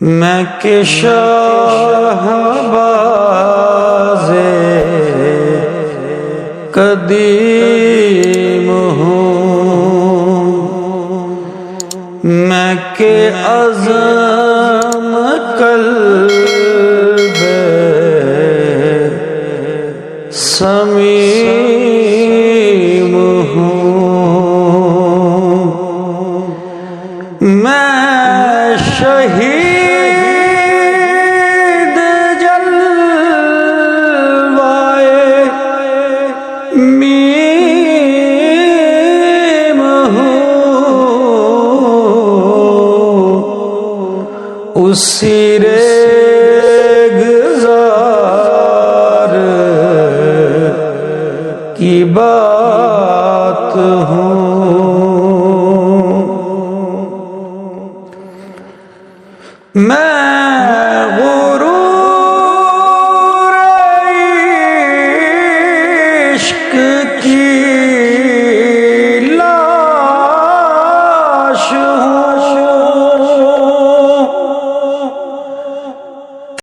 میں کہ شہباز قدیم ہوں، میں کہ عزم قلب سمیم ہوں، میں شہید جلوائے میم ہوں، اسی ریگزار کی بات ہوں، میں